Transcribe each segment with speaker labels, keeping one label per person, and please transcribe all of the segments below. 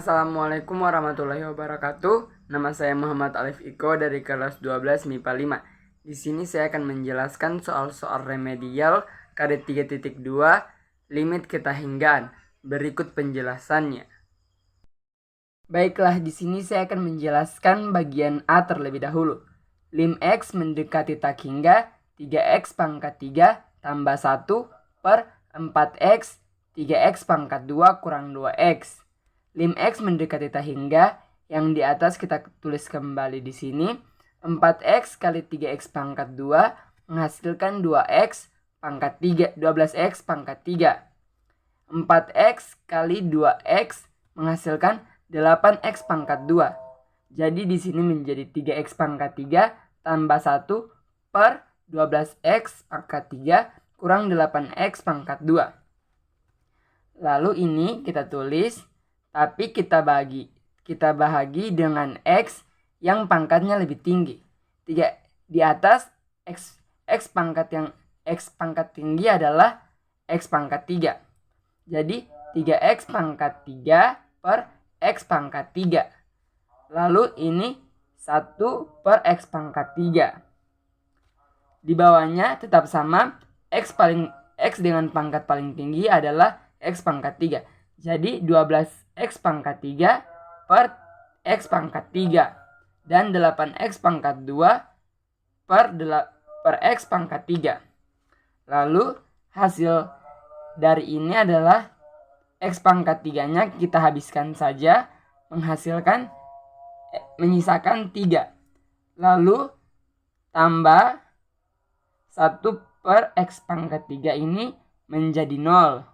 Speaker 1: Assalamualaikum warahmatullahi wabarakatuh. Nama saya Muhammad Alif Iko dari kelas 12 MIPA 5. Di sini saya akan menjelaskan soal-soal remedial KD 3.2 limit ketahinggaan. Berikut penjelasannya. Baiklah, di sini saya akan menjelaskan bagian A terlebih dahulu. Lim X mendekati tak hingga 3X pangkat 3 tambah 1 per 4X 3X pangkat 2 kurang 2X. Lim X mendekati tak hingga, yang di atas kita tulis kembali di sini. 4X kali 3X pangkat 2 menghasilkan 2X pangkat 3, 12X pangkat 3. 4X kali 2X menghasilkan 8X pangkat 2. Jadi di sini menjadi 3X pangkat 3 tambah 1 per 12X pangkat 3 kurang 8X pangkat 2. Lalu ini kita tulis, tapi kita bahagi dengan X yang pangkatnya lebih tinggi. Di atas X pangkat yang X pangkat tinggi adalah X pangkat 3. Jadi 3X pangkat 3 per X pangkat 3. Lalu ini 1 per X pangkat 3. Di bawahnya tetap sama, X dengan pangkat paling tinggi adalah X pangkat 3. Jadi 12X pangkat 3 per X pangkat 3. Dan 8X pangkat 2 per X pangkat 3. Lalu hasil dari ini adalah X pangkat 3-nya kita habiskan saja, menyisakan 3. Lalu tambah 1 per X pangkat 3 ini menjadi 0.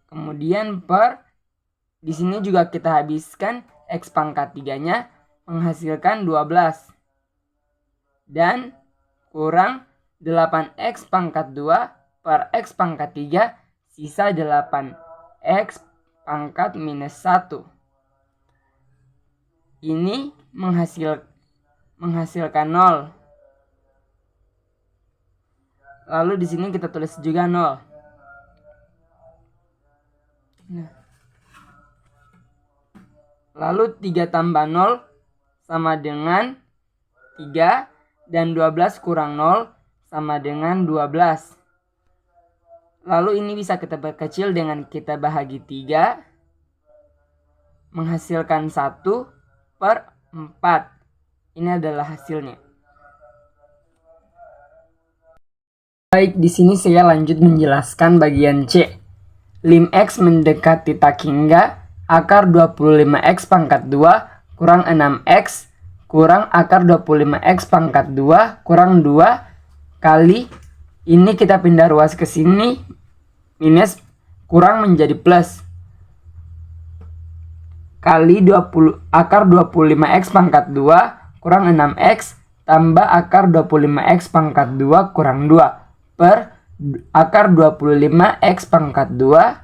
Speaker 1: Kemudian di sini juga kita habiskan X pangkat 3-nya menghasilkan 12. Dan kurang 8X pangkat 2 per X pangkat 3, sisa 8X pangkat minus 1. Ini menghasilkan 0. Lalu di sini kita tulis juga 0. Lalu 3 tambah 0 sama dengan 3, dan 12 kurang 0 sama dengan 12. Lalu ini bisa kita perkecil dengan kita bahagi 3, menghasilkan 1 per 4. Ini adalah hasilnya. Baik, di sini saya lanjut menjelaskan bagian C. Lim X mendekati tak hingga akar 25X pangkat 2 kurang 6X kurang akar 25X pangkat 2 kurang 2 kali, ini kita pindah ruas ke sini, minus kurang menjadi plus, kali akar 25X pangkat 2 kurang 6X tambah akar 25X pangkat 2 kurang 2 per akar 25X pangkat 2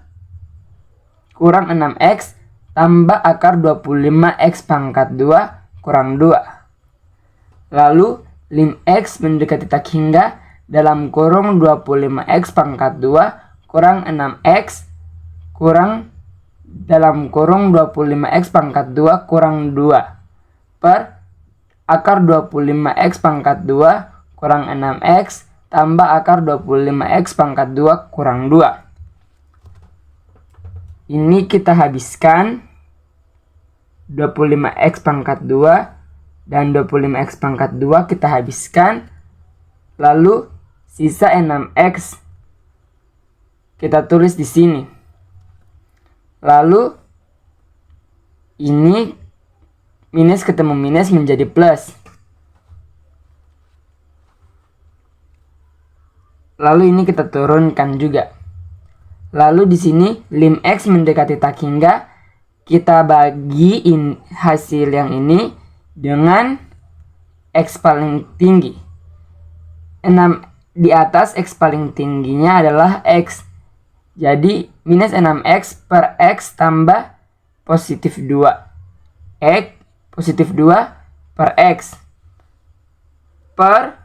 Speaker 1: kurang 6X tambah akar 25X pangkat 2 kurang 2. Lalu lim X mendekati tak hingga dalam kurung 25X pangkat 2 kurang 6X kurang dalam kurung 25X pangkat 2 kurang 2 per akar 25X pangkat 2 kurang 6X tambah akar 25X pangkat 2 kurang 2. Ini kita habiskan 25X pangkat 2 dan 25X pangkat 2 kita habiskan. Lalu sisa 6X kita tulis di sini. Lalu ini minus ketemu minus menjadi plus. Lalu ini kita turunkan juga. Lalu di sini lim X mendekati tak hingga, kita bagiin hasil yang ini dengan X paling tinggi. 6 di atas X paling tingginya adalah X. Jadi minus 6X per X tambah positif 2. Positif 2 per X. Per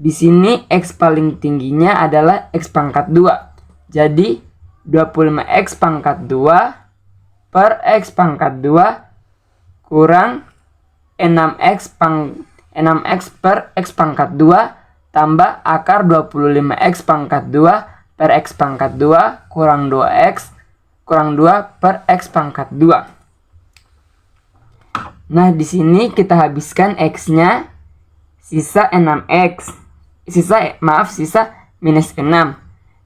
Speaker 1: di sini X paling tingginya adalah X pangkat 2. Jadi 25x pangkat 2 per x pangkat 2 kurang 6x per x pangkat 2 tambah akar 25x pangkat 2 per x pangkat 2 kurang 2x kurang 2 per x pangkat 2. Nah, di sini kita habiskan x-nya, sisa 6x. Sisa minus 6.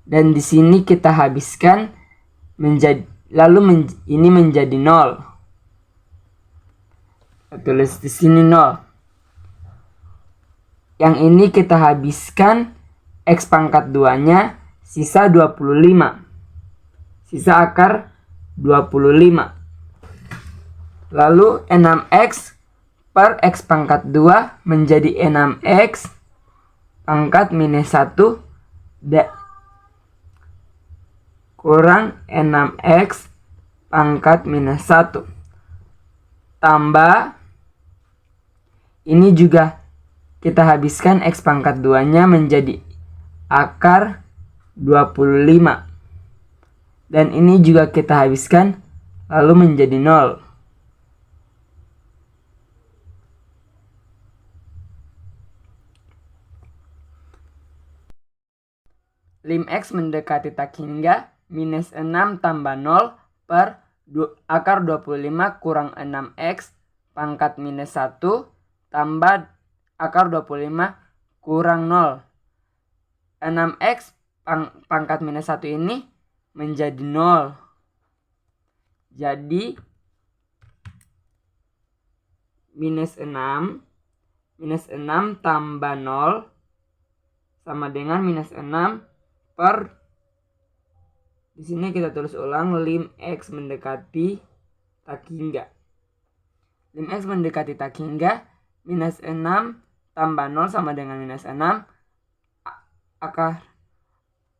Speaker 1: Dan di sini kita habiskan ini menjadi 0. Kita tulis di sini 0. Yang ini kita habiskan x pangkat 2-nya, sisa 25. Sisa akar 25. Lalu 6x per x pangkat 2 menjadi 6x pangkat minus 1 kurang 6x pangkat minus 1 tambah ini juga kita habiskan x pangkat 2-nya menjadi akar 25. Dan ini juga kita habiskan lalu menjadi 0. Lim X mendekati tak hingga minus 6 tambah 0 per akar 25 kurang 6x pangkat minus 1 tambah akar 25 kurang 0. 6x pangkat minus 1 ini menjadi 0. Jadi minus 6 tambah 0 sama dengan minus 6 per, di sini kita tulis ulang, lim X mendekati tak hingga. Lim X mendekati tak hingga, minus 6 tambah 0 sama dengan minus 6 akar.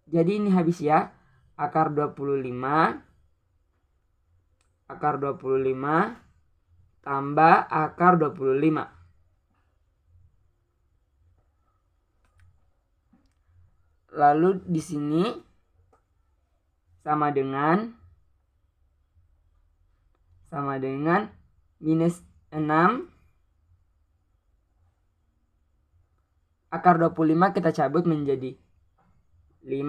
Speaker 1: Jadi ini habis ya, akar 25 tambah akar 25. Lalu di sini sama dengan minus 6 akar 25 kita cabut menjadi 5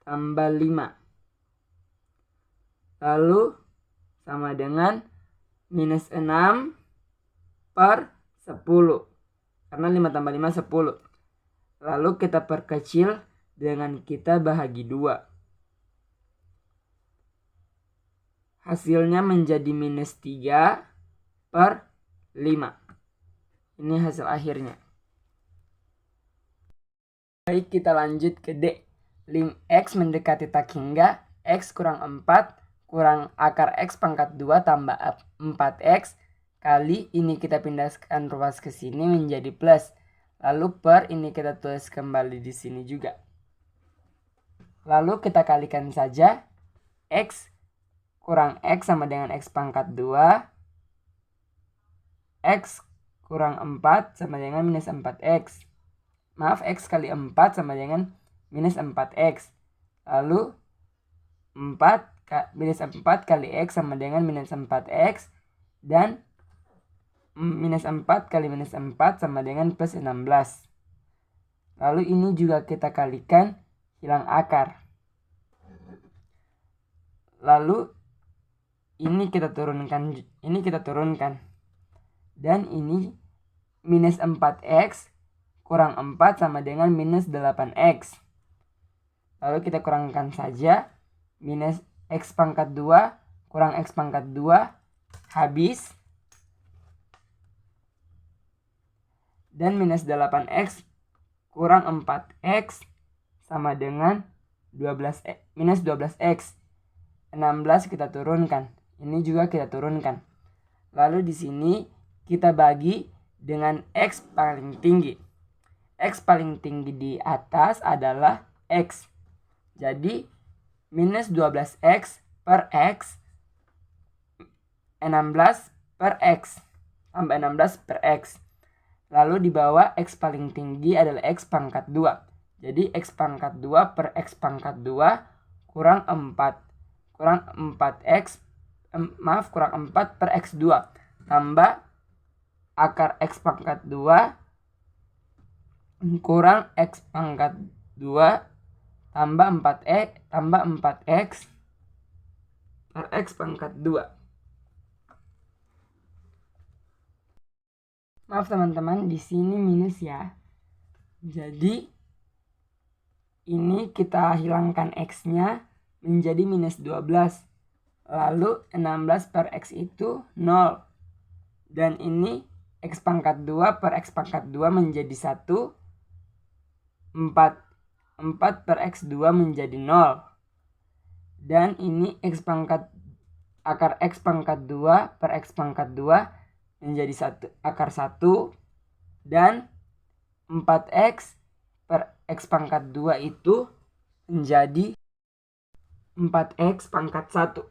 Speaker 1: tambah 5. Lalu sama dengan minus 6 per 10. Karena 5 tambah 5 10. Lalu kita perkecil dengan kita bahagi 2. Hasilnya menjadi minus 3 per 5. Ini hasil akhirnya. Baik, kita lanjut ke D. Lim X mendekati tak hingga X kurang 4 kurang akar X pangkat 2 tambah 4X. Kali ini kita pindahkan ruas ke sini menjadi plus. Lalu per ini kita tulis kembali di sini juga. Lalu kita kalikan saja. X kurang X sama dengan X pangkat 2. X kurang 4 sama dengan minus 4X. Maaf, X kali 4 sama dengan minus 4X. Lalu minus 4 kali X sama dengan minus 4X. Dan minus 4 kali minus 4 sama dengan plus 16. Lalu ini juga kita kalikan, hilang akar. Lalu ini kita turunkan. Dan ini minus 4X kurang 4 sama dengan minus 8X. Lalu kita kurangkan saja. Minus X pangkat 2 kurang X pangkat 2 habis. Dan minus 8x kurang 4x sama dengan minus 12x. 16 kita turunkan. Ini juga kita turunkan. Lalu di sini kita bagi dengan x paling tinggi. X paling tinggi di atas adalah x. Jadi minus 12x per x 16 per x tambah 16 per x. Lalu di bawah x paling tinggi adalah x pangkat 2. Jadi x pangkat 2 per x pangkat 2 kurang 4 per X2 tambah akar X pangkat 2 kurang X pangkat 2 tambah 4X per X pangkat 2. Maaf teman-teman, di sini minus ya. Jadi ini kita hilangkan X-nya menjadi minus 12. Lalu 16 per X itu 0. Dan ini X pangkat 2 per X pangkat 2 menjadi 1. 4 per X2 menjadi 0. Dan ini akar X pangkat 2 per X pangkat 2 menjadi akar 1. Dan 4X per X pangkat 2 itu menjadi 4X pangkat 1.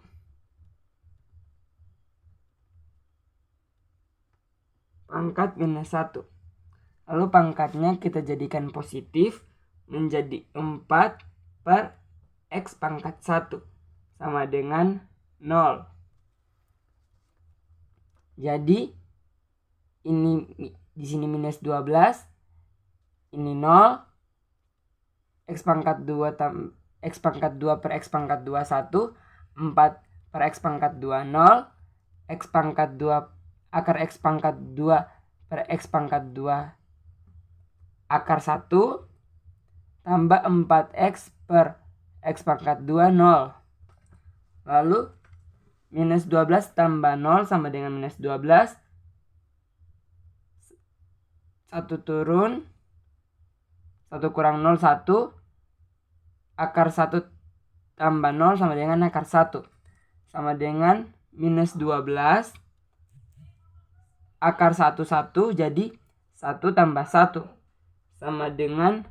Speaker 1: Pangkat minus 1. Lalu pangkatnya kita jadikan positif menjadi 4 per X pangkat 1 sama dengan 0. Jadi ini di sini minus 12, ini 0. X pangkat 2 per X pangkat 2 1, 4 per X pangkat 2 0, X pangkat 2 akar X pangkat 2 per X pangkat 2 akar 1 tambah 4X per X pangkat 2 0. Lalu minus 12 tambah 0 sama dengan minus 12. 1 turun, 1 kurang 0 1. Akar 1 tambah 0 sama dengan akar 1. Sama dengan minus 12. Akar 1 1, jadi 1 tambah 1 sama dengan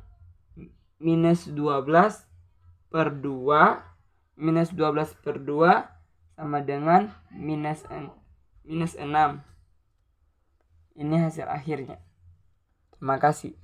Speaker 1: minus 12 per 2. Minus 12 per 2 sama dengan minus 6. Ini hasil akhirnya. Terima kasih.